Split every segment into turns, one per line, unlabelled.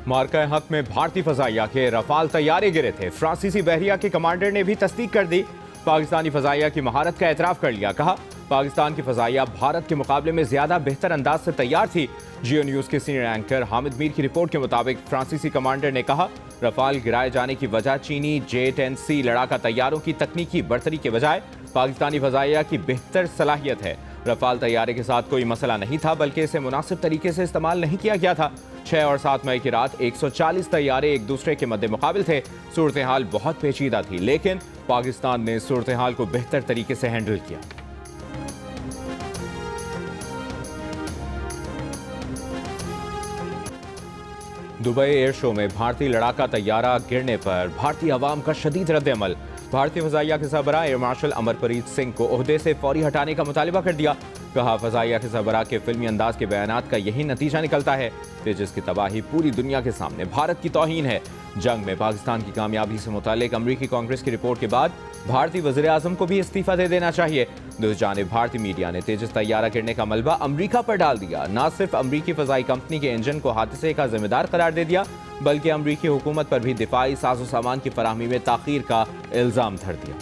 मार्का हक में भारतीय फजाइया के रफाल तैयारे गिरे थे। फ्रांसीसी बहरिया के कमांडर ने भी तस्दीक कर दी। पाकिस्तानी फजाइया की महारत का एतराफ कर लिया। कहा, पाकिस्तान की फजाइया भारत के मुकाबले में ज्यादा बेहतर अंदाज से तैयार थी। जियो न्यूज के सीनियर एंकर हामिद मीर की रिपोर्ट के मुताबिक फ्रांसीसी कमांडर ने कहा, रफाल गिराए जाने की वजह चीनी J-10C लड़ाका तैयारों की तकनीकी बरतरी के बजाय पाकिस्तानी फजाइया की बेहतर सलाहियत है। रफाल तैयारे के साथ कोई मसला नहीं था, बल्कि इसे मुनासिब तरीके से इस्तेमाल नहीं किया गया था। 6 और 7 मई की रात 140 तैयारे एक दूसरे के मद्दे मुकाबिल थे। सूरत हाल बहुत पेचीदा थी, लेकिन पाकिस्तान ने सूरत हाल को बेहतर तरीके से हैंडल किया। दुबई एयर शो में भारतीय लड़ाका तैयारा गिरने पर भारतीय अवाम का शदीद रद्द-ए-अमल। भारतीय फजाइया के सरबराह एयर मार्शल अमरप्रीत सिंह को ओहदे से फौरी हटाने का मुतालिबा कर दिया। कहा, फजाइया के सरबराह के फिल्मी अंदाज के बयानात का यही नतीजा निकलता है। तेजस की तबाही पूरी दुनिया के सामने भारत की तौहीन है। जंग में पाकिस्तान की कामयाबी से मुतालिक अमरीकी कांग्रेस की रिपोर्ट के बाद भारतीय वज़ीर आज़म को भी इस्तीफा दे देना चाहिए। दूसरी जानिब भारतीय मीडिया ने तेजस तैयारा गिरने का मलबा अमरीका पर डाल दिया। न सिर्फ अमरीकी फजाई कंपनी के इंजन को हादसे का जिम्मेदार करार दे दिया, बल्कि अमरीकी हुकूमत पर भी दिफाई साजो सामान की फराहमी में ताखीर का इल्जाम धर दिया।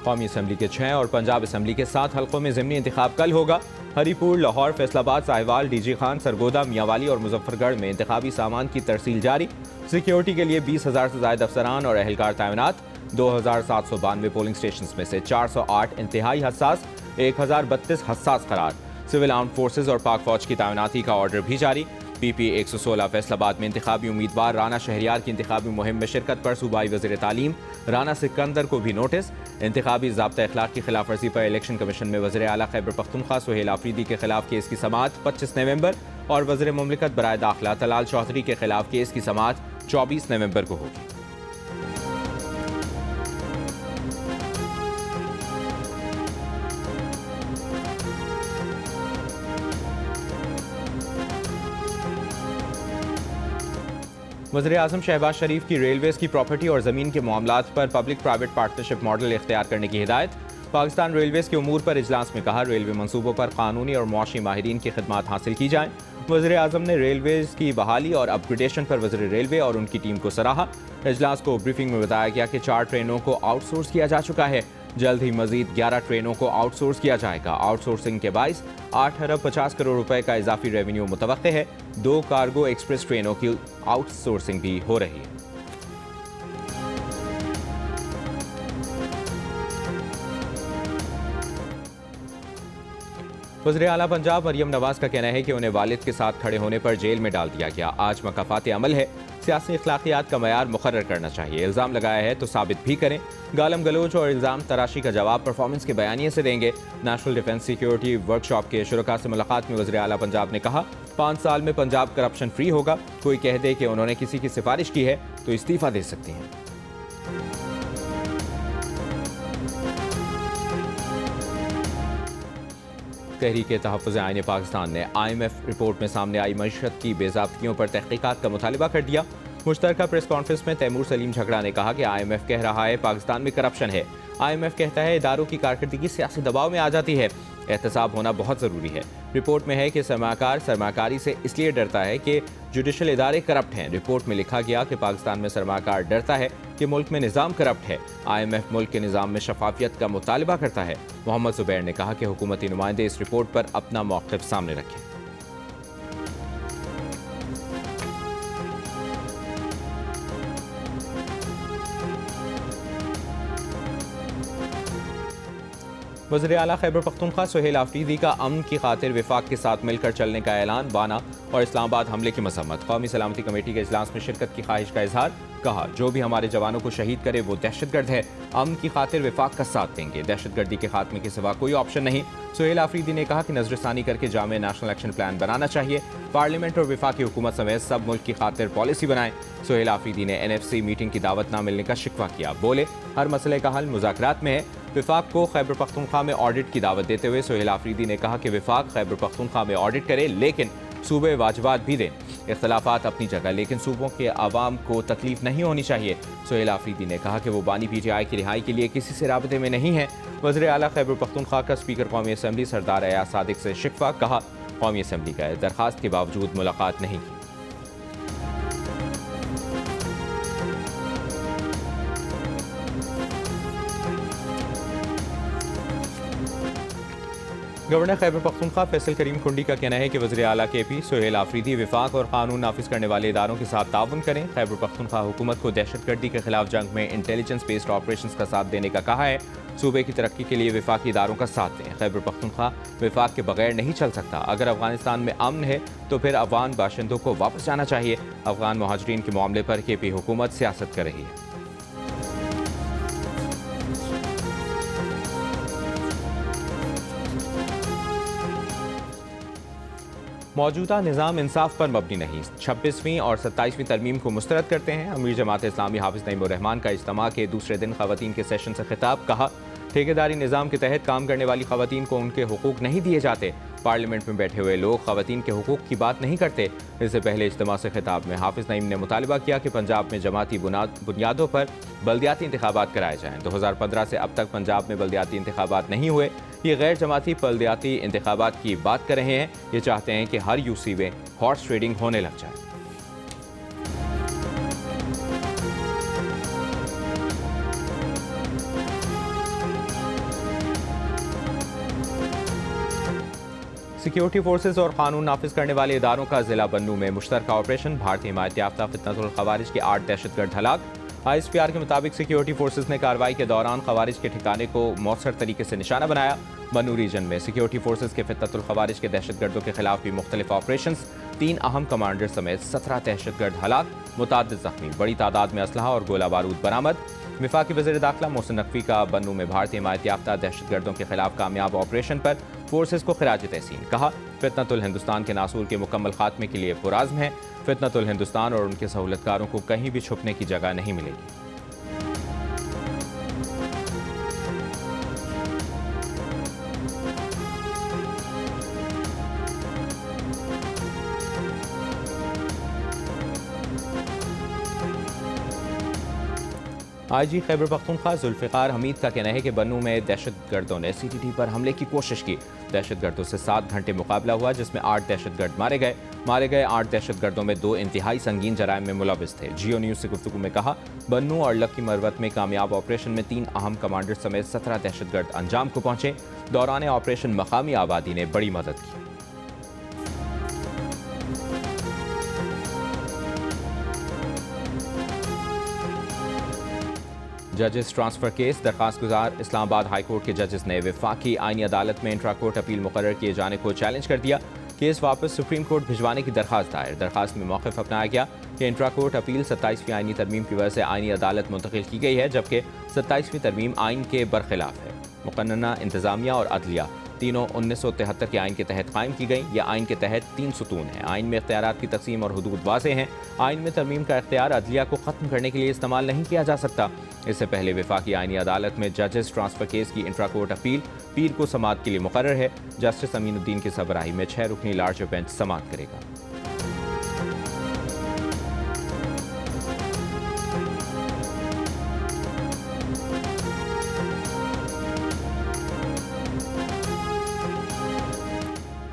कौमी असम्बली के 6 और पंजाब असम्बली के 7 हल्कों में ज़िमनी इंतखाब कल होगा। हरीपुर, लाहौर, फैसलाबाद, साहिवाल, डीजी खान, सरगोदा, मियांवाली और मुजफ्फरगढ़ में इंतखाबी सामान की तरसील जारी। सिक्योरिटी के लिए 20,000 से ज़ायद अफसरान और एहलकार तैनात। 2,792 पोलिंग स्टेशन में से 408 इंतहाई हसास, 1,032 हसास करार। सिविल आर्म फोर्सेज और पाक फौज की तैनाती का ऑर्डर भी जारी। PP 116 फैसलाबाद में इंतखाबी उम्मीदवार राना शहरियार की इंतखाबी मुहिम में शिरकत पर सूबाई वज़ीर तालीम राना सिकंदर को भी नोटिस। इंतखाबी ज़ाब्ता अखलाक की खिलाफवर्जी पर इलेक्शन कमीशन में वज़ीर आला खैबर पख्तूनख्वा सुहेल आफरीदी के खिलाफ केस की समाअत 25 नवंबर और वज़ीर मुमलिकत बराए दाखिला तलाल चौधरी के खिलाफ केस की समाअत 24 नवंबर को होगी। वज़ीर आज़म शहबाज शरीफ की रेलवेज़ की प्रॉपर्टी और ज़मीन के मामलात पर पब्लिक प्राइवेट पार्टनरशिप मॉडल इख्तियार करने की हिदायत। पाकिस्तान रेलवेज़ के उमूर पर इजलास में कहा, रेलवे मंसूबों पर कानूनी और मुआशी माहिरीन की खिदमात हासिल की जाएँ। वज़ीर आज़म ने रेलवेज़ की बहाली और अपग्रेडेशन पर वज़ीर रेलवे और उनकी टीम को सराहा। इजलास को ब्रीफिंग में बताया गया कि 4 ट्रेनों को आउटसोर्स किया जा चुका है। जल्द ही मजीद 11 ट्रेनों को आउटसोर्स किया जाएगा। आउटसोर्सिंग के बाइस 8 अरब 50 करोड़ रुपए का इजाफी रेवेन्यू मुतवक्के है। 2 कार्गो एक्सप्रेस ट्रेनों की आउटसोर्सिंग भी हो रही है। वज़ीर आला पंजाब मरियम नवाज का कहना है कि उन्हें वालिद के साथ खड़े होने पर जेल में डाल दिया गया। आज मकाफात अमल है, सियासी अखलाकियात का मयार मुकर्रर करना चाहिए। इल्ज़ाम लगाया है तो साबित भी करें। गालम गलोच और इल्ज़ाम तराशी का जवाब परफॉर्मेंस के बयानिए से देंगे। नेशनल डिफेंस सिक्योरिटी वर्कशॉप के शुरका से मुलाकात में वज़ीर आला पंजाब ने कहा, 5 साल में पंजाब करप्शन फ्री होगा। कोई कह दे कि उन्होंने किसी की सिफारिश की है तो इस्तीफ़ा दे सकती हैं। तहरीक-ए-तहफ़्फ़ुज़ आईन पाकिस्तान ने IMF रिपोर्ट में सामने आई मईशत की बेज़ाब्तियों पर तहक़ीक़ात का मुतालिबा कर दिया। मुश्तरका प्रेस कॉन्फ्रेंस में तैमूर सलीम झगड़ा ने कहा कि IMF कह रहा है पाकिस्तान में करप्शन है। IMF कहता है इदारों की कारकर्दगी सियासी दबाव में आ जाती है। एहतसाब होना बहुत ज़रूरी है। रिपोर्ट में है कि सरमाकार सरमाकारी से इसलिए डरता है कि जुडिशल इदारे करप्ट हैं। रिपोर्ट में लिखा गया कि पाकिस्तान में सरमाकार डरता है कि मुल्क में निज़ाम करप्ट है। IMF मुल्क के निज़ाम में शफाफियत का मुतालिबा करता है। मोहम्मद ज़ुबैर ने कहा कि हुकूमती नुमाइंदे इस रिपोर्ट पर अपना मौक़िफ़ सामने रखें। वज़ीर आला खैबर पख्तूनख्वा सुहेल आफरीदी का अमन की खातिर विफाक के साथ मिलकर चलने का ऐलान। बाना और इस्लामाबाद हमले की मसम्मत। कौमी सलामती कमेटी के इजलास में शिरकत की ख्वाहिश का इजहार। कहा, जो भी हमारे जवानों को शहीद करे वो दहशतगर्द है। अमन की खातिर विफाक का साथ देंगे। दहशतगर्दी के खात्मे के सिवा कोई ऑप्शन नहीं। सुहेल आफरीदी ने कहा कि नजरसानी करके जामे नेशनल एक्शन प्लान बनाना चाहिए। पार्लियामेंट और विफाकी हुकूमत समेत सब मुल्क की खातिर पॉलिसी बनाएं। सुहेल आफरीदी ने NFC मीटिंग की दावत न मिलने का शिकवा किया। बोले, हर मसले का हल मुज़ाकरात में है। विफाक को खैबर पख्तूनख्वा में ऑडिट की दावत देते हुए सुहेल आफरीदी ने कहा कि विफाक खैबर पख्तूनख्वा में ऑडिट करे, लेकिन सूबे वाजबात भी दें। इख्तलाफात अपनी जगह, लेकिन सूबों के आवाम को तकलीफ नहीं होनी चाहिए। सुहेल आफरीदी ने कहा कि वो बानी PTI की रिहाई के लिए किसी से राबते में नहीं है। वज़ीर आला खैबर पख्तूनख्वा का स्पीकर कौमी असम्बली सरदार अयाज सादिक से शिकवा, कहा कौमी असम्बली का दरखास्त के बावजूद मुलाकात नहीं की। गवर्नर खैबर पख्तूनख्वा फैसल करीम खुंडी का कहना है कि वज़ीर आला KP सुहेल आफरीदी विफाक और कानून नाफिज करने वाले इदारों के साथ ताउन करें। खैबर पख्तूनख्वा हुकूमत को दहशतगर्दी के खिलाफ जंग में इंटेलिजेंस बेस्ड ऑपरेशंस का साथ देने का कहा है। सूबे की तरक्की के लिए विफाकी इदारों का साथ दें। खैबर पख्तूनख्वा विफाक के बगैर नहीं चल सकता। अगर अफगानिस्तान में अमन है तो फिर अफगान बाशिंदों को वापस जाना चाहिए। अफगान मुहाजिरीन के मामले पर KP हुकूमत सियासत कर रही है। मौजूदा निज़ाम इंसाफ पर मबनी नहीं। 26वीं और 27वीं तरमीम को मुस्तरद करते हैं। अमीर जमात इस्लामी हाफिज नईमुर रहमान का इज्तिमा के दूसरे दिन खवातीन के सेशन से खिताब, कहा ठेकेदारी निज़ाम के तहत काम करने वाली खवातीन को उनके हुकूक नहीं दिए जाते। पार्लियामेंट में बैठे हुए लोग खवातीन के हुकूक की बात नहीं करते। इससे पहले इज्तिमा से खिताब में हाफिज नईम ने मुतालबा किया कि पंजाब में जमाती बुनियादों पर बल्दियाती इंतखाबात कराए जाएँ। 2015 से अब तक पंजाब में बल्दियाती इंतखाबात नहीं हुए। ये गैर जमाती बल्दियाती इंतखाबात की बात कर रहे हैं। ये चाहते हैं कि हर UC में हॉर्स ट्रेडिंग होने लग जाए। सिक्योरिटी फोर्सेज और कानून नाफिज करने वाले इदारों का जिला बन्नू में मुश्तरका ऑपरेशन। भारतीय हिमायत याफ्ता फितनतुल खवारिज के 8 दहशतगर्द हलाक। ISPR के मुताबिक सिक्योरिटी फोर्सेज ने कार्रवाई के दौरान खवारिज के ठिकाने को मौसर तरीके से निशाना बनाया। बन्नू रीजन में सिक्योरिटी फोर्सेज के फितनतुल खवारिज के दहशतगर्दों के खिलाफ भी मुख्तलिफ ऑपरेशंस। 3 अहम कमांडर समेत 17 दहशतगर्द हलाक, मुतादिद जख्मी, बड़ी तादाद में असलहा और गोला बारूद बरामद। वफाकी वज़ीर दाखिला मोहसिन नकवी का बन्नू में भारतीय हिमायत याफ्ता दहशतगर्दों के खिलाफ कामयाब ऑपरेशन पर फोर्सेज को खिराज तहसीन, कहा फितनतुल हिंदुस्तान के नासूर के मुकम्मल खात्मे के लिए पुराज़्म है। फितनतुल हिंदुस्तान और उनके सहूलतकारों को कहीं भी छुपने की जगह नहीं मिलेगी। IG खैबर पख्तूनख्वा जुल्फ़िकार हमीद का कहना है कि बन्नू में दहशतगर्दों ने CTT पर हमले की कोशिश की। दहशतगर्दों से 7 घंटे मुकाबला हुआ, जिसमें 8 दहशतगर्द मारे गए। 8 दहशतगर्दों में 2 इंतहाई संगीन जराइम में मुलविस थे। जियो न्यूज़ से गुफ्तगू में कहा बन्नू और लक्की मरवत में कामयाब ऑपरेशन में 3 अहम कमांडर समेत 17 दहशतगर्द अंजाम को पहुंचे। दौरान ऑपरेशन मकामी आबादी ने बड़ी मदद की। जजेस ट्रांसफर केस। दरखास्त गुजार इस्लामाबाद हाई कोर्ट के जजेस ने वफाकी आईनी अदालत में इंट्रा कोर्ट अपील मुकर्रर किए जाने को चैलेंज कर दिया। केस वापस सुप्रीम कोर्ट भिजवाने की दरखास्त दायर। दरखास्त में मौक़िफ़ अपनाया गया कि इंट्रा कोर्ट अपील 27वीं आईनी तरमीम की वजह से आईनी अदालत मुंतकिल की गई है, जबकि 27वीं तरमीम आइन के बरखिलाफ है। मुक़न्नना इंतज़ामिया और अदलिया तीनों 1973 के आइन के तहत कायम की गई। यह आइन के तहत 3 सुतून हैं। आइन में इख्तियारात की तकसीम और हुदूद वाज़े हैं। आइन में तरमीम का इख्तियार अदलिया को ख़त्म करने के लिए इस्तेमाल नहीं किया जा सकता। इससे पहले वफाकी आइनी अदालत में जजेस ट्रांसफर केस की इंट्रा कोर्ट अपील पीर को समाअत के लिए मुकर्रर है। जस्टिस अमीनुद्दीन की सरबराही में 6 रुकनी लार्जर बेंच समाअत करेगा।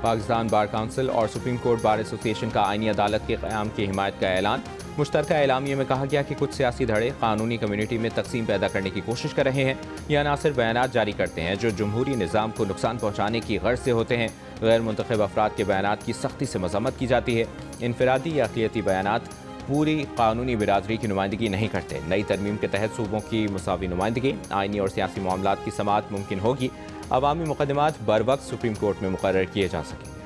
पाकिस्तान बार काउंसिल और सुप्रीम कोर्ट बार एसोसिएशन का आईनी अदालत के क़याम की हिमायत का ऐलान। मुश्तरका एलामिये में कहा गया कि कुछ सियासी धड़े कानूनी कम्यूनिटी में तकसीम पैदा करने की कोशिश कर रहे हैं। यह अनासिर बयानात जारी करते हैं जो जमहूरी निज़ाम को नुकसान पहुँचाने की गर्ज से होते हैं। गैर मुंतखब अफराद के बयानात की सख्ती से मज़म्मत की जाती है। इनफरादी या अक़लियती बयानात पूरी कानूनी बिरादरी की नुमाइंदगी नहीं करते। नई तरमीम के तहत सूबों की मुसावी नुमाइंदगी, आइनी और सियासी मामलात की समाअत मुमकिन होगी। अवामी मुकदमात बर वक्त सुप्रीम कोर्ट में मुकर्रर किए जा सकेंगे।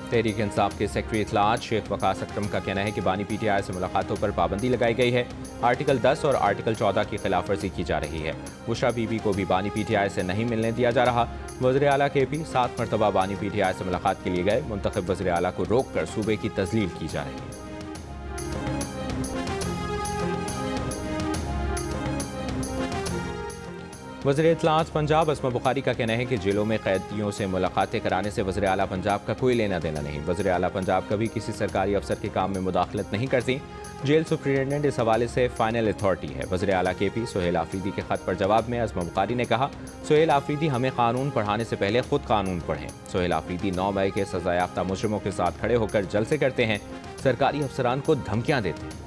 तहरीक इंसाफ के सेक्रेटरी इत्तलाआत शेख वकास अकरम का कहना है कि बानी PTI से मुलाकातों पर पाबंदी लगाई गई है। आर्टिकल 10 और आर्टिकल 14 की खिलाफ वर्जी की जा रही है। बुशरा बीबी को भी बानी PTI से नहीं मिलने दिया जा रहा। वज़ीर आला KP 7 मरतबा बानी PTI से मुलाकात के लिए गए। मुंतखब वज़ीर आला को रोक कर सूबे की तजलील की जा रही है। वज़ीर इत्तलाआत पंजाब असमा बुखारी का कहना है कि जेलों में कैदियों से मुलाकातें कराने से वज़ीर आला पंजाब का कोई लेना देना नहीं। वज़ीर आला पंजाब कभी किसी सरकारी अफसर के काम में मुदाखलत नहीं करती। जेल सुप्रिटेंडेंट इस हवाले से फाइनल अथॉरिटी है। वज़ीर आला KP सुहेल आफरीदी के खत पर जवाब में असमा बुखारी ने कहा, सुहेल आफरीदी हमें कानून पढ़ाने से पहले खुद कानून पढ़ें। सुहेल आफरीदी 9 मई के सजा याफ्ता मुजरिमों के साथ खड़े होकर जलसे करते हैं, सरकारी अफसरान को धमकियां देते हैं।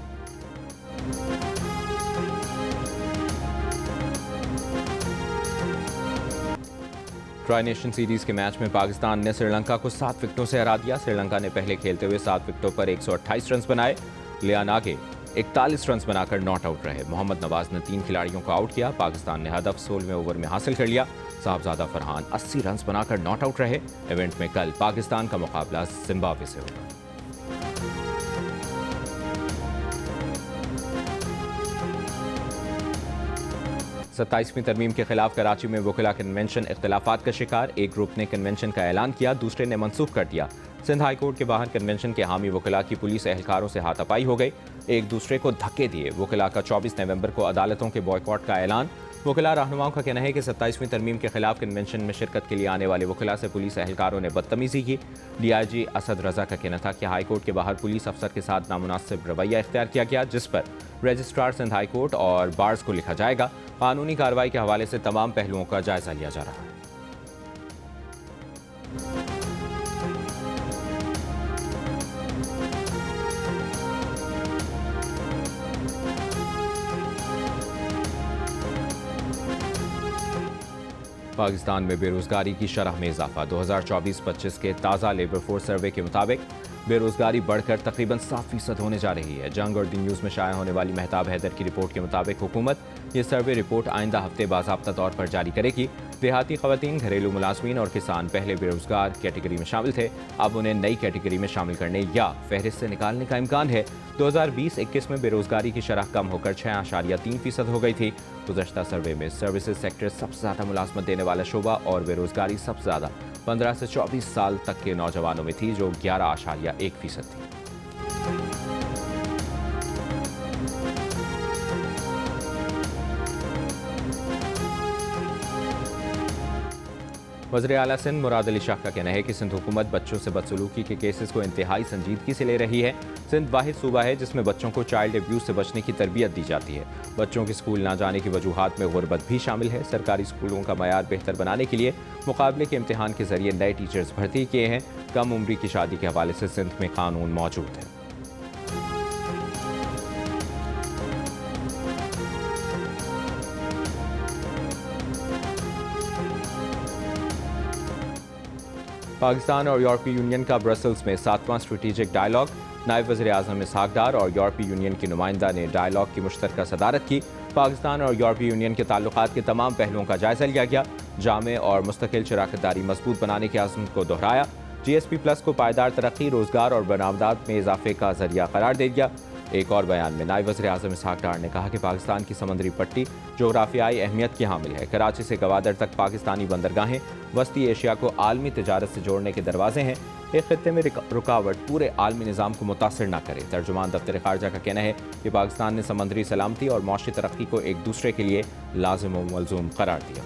ट्राई नेशन सीरीज के मैच में पाकिस्तान ने श्रीलंका को 7 विकेटों से हरा दिया। श्रीलंका ने पहले खेलते हुए 7 विकेटों पर 128 रन बनाए। लियान आगे 41 रन बनाकर नॉट आउट रहे। मोहम्मद नवाज ने 3 खिलाड़ियों को आउट किया। पाकिस्तान ने हदफ 16वें ओवर में हासिल कर लिया। साहबजादा फरहान 80 रन बनाकर नॉट आउट रहे। इवेंट में कल पाकिस्तान का मुकाबला जिम्बाब्वे से होगा। 27वीं तरमीम के खिलाफ कराची में वकीला कन्वेंशन इख्तिलाफात का शिकार। एक ग्रुप ने कन्वेंशन का ऐलान किया, दूसरे ने मनसूख कर दिया। सिंध हाई कोर्ट के बाहर कन्वेंशन के हामी वकीला की पुलिस एहलकारों से हाथापाई हो गई, एक दूसरे को धक्के दिए। वकीला का 24 नवंबर को अदालतों के बॉयकॉट का ऐलान। वकीला रहनुमाओं का कहना है कि 27वीं तरमीम के खिलाफ कन्वेंशन में शिरकत के लिए आने वाले वकीला से पुलिस एहलकारों ने बदतमीजी की। DIG असद रजा का कहना था कि हाई कोर्ट के बाहर पुलिस अफसर के साथ नामुनासिब रवैया इख्तियार किया गया, जिस पर रजिस्ट्रार सिंध हाई कोर्ट और बार्स को लिखा जाएगा। कानूनी कार्रवाई के हवाले से तमाम पहलुओं का जायजा लिया जा रहा है। पाकिस्तान में बेरोजगारी की शरह में इजाफा। 2024-25 के ताज़ा लेबर फोर्स सर्वे के मुताबिक बेरोजगारी बढ़कर तकरीबन 7% होने जा रही है। जंग और दी न्यूज़ में शाया होने वाली मेहताब हैदर की रिपोर्ट के मुताबिक हुकूमत ये सर्वे रिपोर्ट आइंदा हफ्ते बाज़ाब्ता तौर पर जारी करेगी। देहाती खवातीन, घरेलू मुलाजमीन और किसान पहले बेरोजगार कैटेगरी में शामिल थे, अब उन्हें नई कैटेगरी में शामिल करने या फहरिस्त से निकालने का इम्कान है। 2020-21 में बेरोजगारी की शरह कम होकर 6.3% हो गई थी। गुज़श्ता सर्वे में सर्विसेज सेक्टर सबसे ज़्यादा मुलाजमत देने वाला शोबा और बेरोजगारी सबसे ज़्यादा 15 से 24 साल तक के नौजवानों में थी, जो 11.1% थी। वज़ीर आला सिंध मुराद अली शाह का कहना है कि सिंध हुकूमत बच्चों से बदसलूकी के केसेस को इंतहाई संजीदगी से ले रही है। सिंध वाहिद सूबा है जिसमें बच्चों को चाइल्ड एब्यूज़ से बचने की तरबियत दी जाती है। बच्चों के स्कूल ना जाने की वजूहात में गुर्बत भी शामिल है। सरकारी स्कूलों का मयार बेहतर बनाने के लिए मुकाबले के इम्तहान के जरिए नए टीचर्स भर्ती किए हैं। कम उम्री की शादी के हवाले से सिंध में कानून मौजूद है। पाकिस्तान और यूरोपीय यूनियन का ब्रसल्स में 7वां स्ट्रेटेजिक डायलॉग। नायब वज़ीर आज़म इसहाक डार और यूरोपीय यूनियन की नुमाइंदा ने डायलॉग की मुश्तरका सदारत की। पाकिस्तान और यूरोपीय यूनियन के ताल्लुकात के तमाम पहलुओं का जायजा लिया गया। जामे और मुस्तकिल शराकतदारी मजबूत बनाने के आज़म को दोहराया। GSP+ को पायदार तरक्की, रोजगार और बरामदात में इजाफे का जरिया करार दे दिया। एक और बयान में नायब वज़ीर आज़म इसहाक डार ने कहा कि पाकिस्तान की समुद्री पट्टी जोग्राफियाई अहमियत की हामिल है। कराची से गवादर तक पाकिस्तानी बंदरगाहें वस्ती एशिया को आलमी तिजारत से जोड़ने के दरवाजे हैं। एक खित्ते में रुकावट पूरे आलमी निज़ाम को मुतासर न करे। तर्जुमान दफ्तर खारजा का कहना है कि पाकिस्तान ने समुद्री सलामती और मौशी तरक्की को एक दूसरे के लिए लाजिम व मलजूम करार दिया।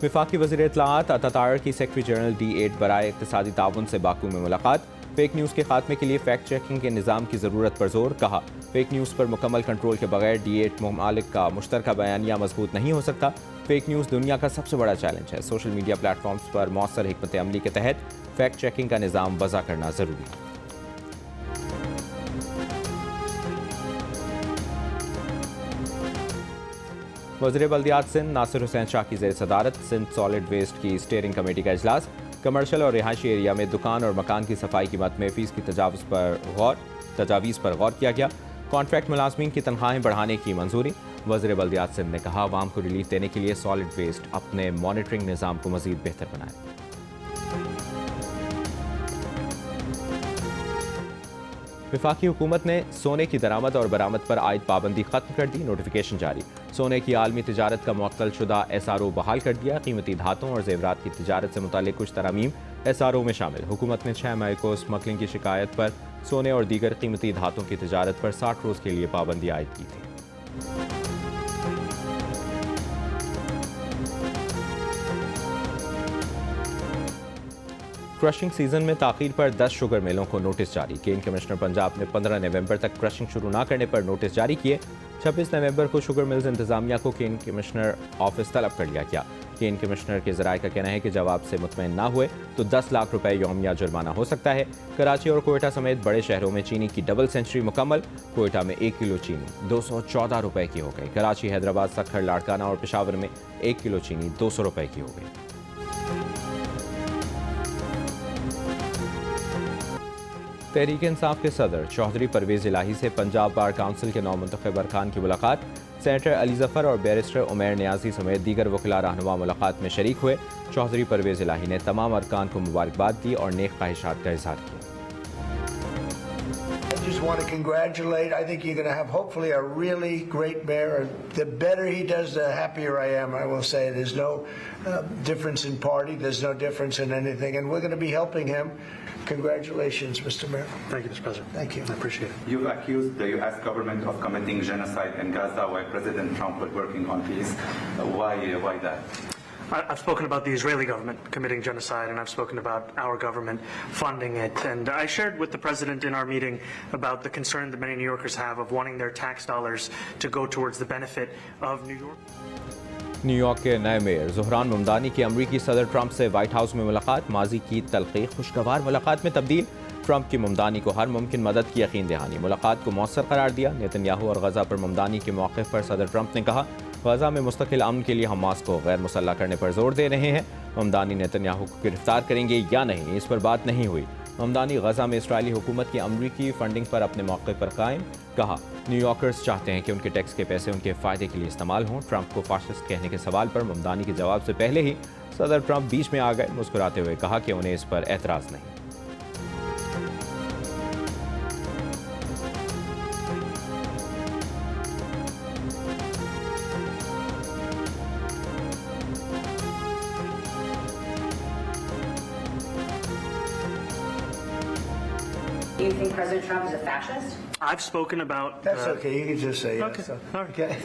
वफाकी वज़ीर इत्तलाआत अतातार की सेक्रेटरी जनरल D8 बराए इक़्तिसादी ताउन से बाकू में मुलाकात। फेक न्यूज़ के खात्मे के लिए फैक्ट चेकिंग के निज़ाम की ज़रूरत पर जोर। कहा, फेक न्यूज़ पर मुकम्मल कंट्रोल के बगैर D8 ममालिक का मुश्तरका बयानिया मजबूत नहीं हो सकता। फेक न्यूज़ दुनिया का सबसे बड़ा चैलेंज है। सोशल मीडिया प्लेटफॉर्म्स पर मौसर हिकमत अमली के तहत फैक्ट चेकिंग का निज़ाम वज़ा करना ज़रूरी है। वज़ीर बल्दियात सिंध नासिर हुसैन शाह की ज़ेर सदारत सिंध सॉलिड वेस्ट की स्टीयरिंग कमेटी का इजलास। कमर्शल और रिहायशी एरिया में दुकान और मकान की सफाई कीमत में फ़ीस की तजावीज़ पर गौर किया गया। कॉन्ट्रैक्ट मुलाजमीन की तनख्वाहें बढ़ाने की मंजूरी। वज़ीर बल्दियात सिंध ने कहा, आवाम को रिलीफ देने के लिए सॉलिड वेस्ट अपने मॉनिटरिंग निज़ाम को मज़ीद बेहतर बनाए। वफाकी हुकूमत ने सोने की दरामद और बरामद पर आयद पाबंदी खत्म कर दी। नोटिफिकेशन जारी। सोने की आलमी तिजारत का मुअत्तल शुदा SRO बहाल कर दिया। कीमती धातों और जेवरात की तिजारत से मुतालिक कुछ तरामीम SRO में शामिल। हुकूमत ने 6 मई को स्मगलिंग की शिकायत पर सोने और दीगर कीमती धातों की तिजारत पर 60 रोज़ के लिए पाबंदी आयद की थी। क्रशिंग सीजन में ताखीर पर 10 शुगर मिलों को नोटिस जारी। केन कमिश्नर पंजाब ने 15 नवंबर तक क्रशिंग शुरू न करने पर नोटिस जारी किए। 26 नवंबर को शुगर मिल्स इंतजामिया को केन कमिश्नर ऑफिस तलब कर लिया गया। केन कमिश्नर के ज़राए का कहना है कि जवाब से मुतमईन ना हुए तो 10 लाख रुपए यौमिया जुर्माना हो सकता है। कराची और कोयटा समेत बड़े शहरों में चीनी की डबल सेंचुरी मुकम्मल। कोयटा में 1 किलो चीनी 214 रुपए की हो गई। कराची, हैदराबाद, सक्खर, लाड़काना और पेशावर में 1 किलो चीनी 200 रुपए की हो गई। तहरीक इंसाफ के सदर चौधरी परवेज इलाही से पंजाब बार काउंसिल के नौमुंतखब अरकान की मुलाकात। सेनेटर अली जफर और बैरिस्टर उमैर नियाजी समेत दीगर वकीला रहनुमा मुलाकात में शरीक हुए। चौधरी परवेज इलाही ने तमाम अरकान को मुबारकबाद दी और नेक ख्वाहिशात का इजहार किया।
I just want to congratulate. I think you're going to have hopefully a really great mayor. The better he does, the happier I am. I will say there's no difference in party. There's no difference in anything, and we're going to be helping him. Congratulations, Mr. Mayor.
Thank you, Mr. President.
Thank you.
I appreciate it.
You've accused the U.S. government of committing genocide in Gaza while President Trump was working on peace. Why that?
I've spoken about the Israeli government committing genocide, and I've spoken about our government funding it. And I shared with the President in our meeting about the concern that many New Yorkers have of wanting their tax dollars to go towards the benefit of New York.
New York के नए mayor ज़ुहरान मुमदानी की अमरीकी सदर Trump से white house में मुलाकात। माजी की तलखी खुशगवार मुलाकात में तब्दील। ट्रंप की मुमदानी को हर मुमकिन मदद की यकीन दहानी। मुलाकात को मौसर करार दिया। नेतन्याहू और गजा पर मुमदानी के मौक़िफ़ पर सदर ट्रंप ने कहा, गजा में मुस्तकिल अमन के लिए हमास को गैर मुसल्लह करने पर जोर दे रहे हैं। मुमदानी नेतन्याहू को गिरफ्तार करेंगे या नहीं, इस पर बात नहीं हुई। मुमदानी गजा में इस्राएली हुकूमत की अमरीकी फंडिंग पर अपने मौके पर कायम। कहा, न्यूयॉर्कर्स चाहते हैं कि उनके टैक्स के पैसे उनके फ़ायदे के लिए इस्तेमाल हों। ट्रंप को फाशिस्ट कहने के सवाल पर मुमदानी के जवाब से पहले ही सदर ट्रंप बीच में आ गए। मुस्कुराते हुए कहा कि उन्हें इस पर एतराज़ नहीं।
Do you think President Trump is a fascist?
I've spoken about.
That's okay. You can just say
Okay.
yes.
All right.
Okay.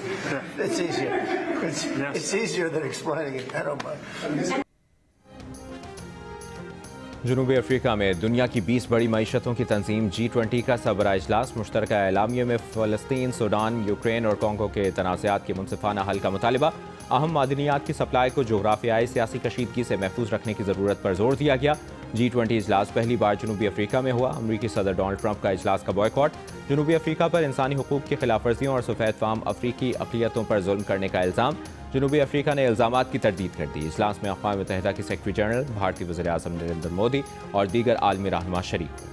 It's easier. It's easier than explaining it. I don't mind.
जनूबी Africa में दुनिया की 20 बड़ी मईशतों की तंजीम G20 का सबरा इजलास। मुश्तरका एलामिया में फ़लस्तीन, Sudan, Ukraine और कॉन्गो के तनाज़ात के मुनसिफाना हल का मुतालिबा। अहम मादनियात की सप्लाई को जोग्राफियाई सियासी कशीदगी से महफूज रखने की ज़रूरत पर जोर दिया गया। G20 इजलास पहली बार जनूबी अफ्रीका में हुआ। अमरीकी सदर डोनाल्ड ट्रंप का इजलास का बॉयकॉट। जनूबी अफ्रीका पर इंसानी हुकूक की खिलाफ वर्जियों और सफ़ेद फाम अफ्रीकी अक़लियतों पर जुल्म करने का इल्ज़ाम। जनूबी अफ्रीका ने इल्ज़ामात की तरदीद कर दी। इजलास में अक़वाम मुत्तहिदा के सेक्रेटरी जनरल, भारतीय वज़ीर आज़म नरेंद्र मोदी और दीगर आलमी रहनुमा शरीक हुए।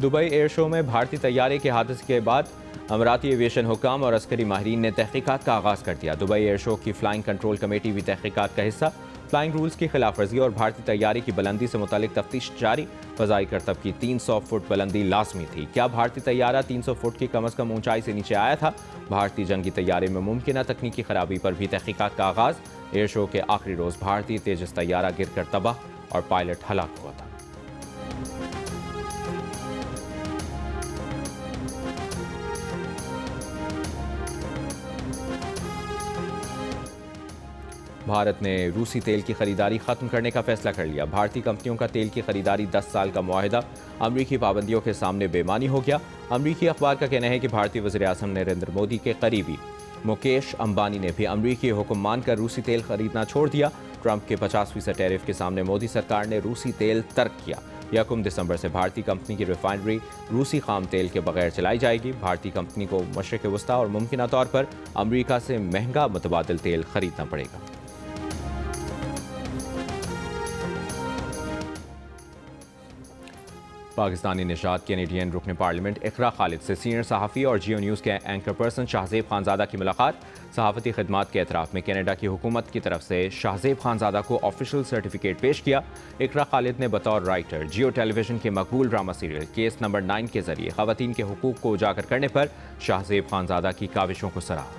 दुबई एयर शो में भारतीय तैयारे के हादसे के बाद अमराती एविएशन हुकाम और अस्करी माहिरीन ने तहकीकात का आगाज़ कर दिया। दुबई एयर शो की फ्लाइंग कंट्रोल कमेटी भी तहकीकात का हिस्सा। फ्लाइंग रूल्स की खिलाफ वर्जी और भारतीय तैयारे की बुलंदी से मुतालिक तफ्तीश जारी। फ़ज़ाई करतब की 300 फुट बुलंदी लाजमी थी। क्या भारतीय तैयारा 300 फुट की कम अज़ कम ऊंचाई से नीचे आया था? भारतीय जंगी तैयारे में मुमकिन तकनीकी खराबी पर भी तहकीकात का आगाज़। एयर शो के आखिरी रोज़ भारतीय तेजस तैयारा गिर कर तबाह और पायलट हलाक हुआ था। भारत ने रूसी तेल की खरीदारी खत्म करने का फैसला कर लिया। भारतीय कंपनियों का तेल की खरीदारी 10 साल का मुआहिदा अमरीकी पाबंदियों के सामने बेमानी हो गया। अमरीकी अखबार का कहना है कि भारतीय वज़ीर आज़म नरेंद्र मोदी के करीबी मुकेश अंबानी ने भी अमरीकी हुक्म मानकर रूसी तेल खरीदना छोड़ दिया। ट्रंप के 50% टैरिफ के सामने मोदी सरकार ने रूसी तेल तर्क किया। 1 दिसंबर से भारतीय कंपनी की रिफाइनरी रूसी खाम तेल के बगैर चलाई जाएगी। भारतीय कंपनी को मशरिक़ वस्ता और मुमकिन तौर पर अमरीका से महंगा मुतबादिल तेल खरीदना पड़ेगा। पाकिस्तानी निशात कैनेडियन रुकन पार्लियामेंट इकरा खालिद से सीनियर सहाफ़ी और जियो न्यूज़ के एंकर पर्सन शाहजेब खानज़ादा की मुलाकात। सहाफ़ती खिदमात के एतराफ़ में कनाडा की हुकूमत की तरफ से शाहजेब खानज़ादा को ऑफिशियल सर्टिफिकेट पेश किया। इकरा खालिद ने बतौर राइटर जियो टेलीविज़न के मकबूल ड्रामा सीरियल केस नंबर 9 के ज़रिए ख़वातीन के हुकूक को उजागर करने पर शाहजेब खानज़ादा की काविशों को सराहा।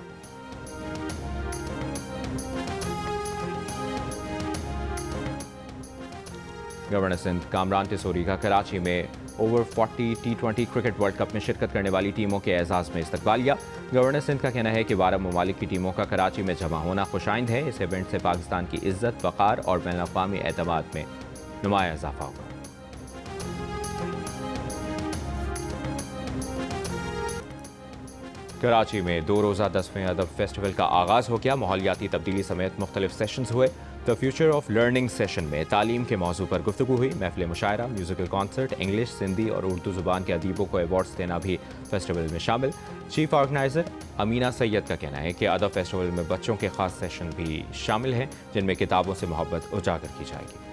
गवर्नर सिंध कामरान टिसोरी का कराची में over 40 T20 cricket world cup में शिरकत करने वाली टीमों के एजाज़ में इस्तकबालिया। गवर्नर सिंध का कहना है कि 12 ममालिक की टीमों का कराची में जमा होना खुशाइंद है। इस इवेंट से पाकिस्तान की इज्जत, वक़ार और बैनुल-अक़वामी एतमाद में नुमाया इजाफा होगा। कराची में 2 रोज़ा 10वें अदब फेस्टिवल का आगाज़ हो गया। माहौलियाती तब्दीली समेत मुख्तलिफ सेशंस हुए। The future of learning session में तालीम के मौजू पर गुफ्तगू हुई। महफिल मुशायरा, म्यूज़िकल कॉन्सर्ट, इंग्लिश, सिंधी और उर्दू ज़ुबान के अदीबों को अवार्ड्स देना भी फेस्टिवल में शामिल। चीफ ऑर्गेनाइज़र अमीना सैयद का कहना है कि अदब फेस्टिवल में बच्चों के ख़ास सेशन भी शामिल हैं, जिनमें किताबों से मोहब्बत उजागर की जाएगी।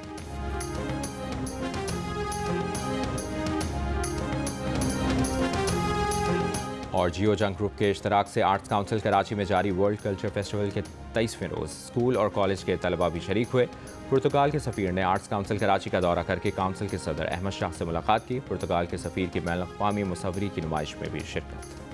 और जियो जंग ग्रुप के इश्तराक से आर्ट्स काउंसिल कराची में जारी वर्ल्ड कल्चर फेस्टिवल के 23वें रोज़ स्कूल और कॉलेज के तलबा भी शरीक हुए। पुर्तगाल के सफ़ीर ने आर्ट्स काउंसिल कराची का दौरा करके काउंसिल के सदर अहमद शाह से मुलाकात की। पुर्तगाल के सफ़ीर की बैनुल-अक़वामी मुसव्वरी की नुमाइश में भी शिरकत।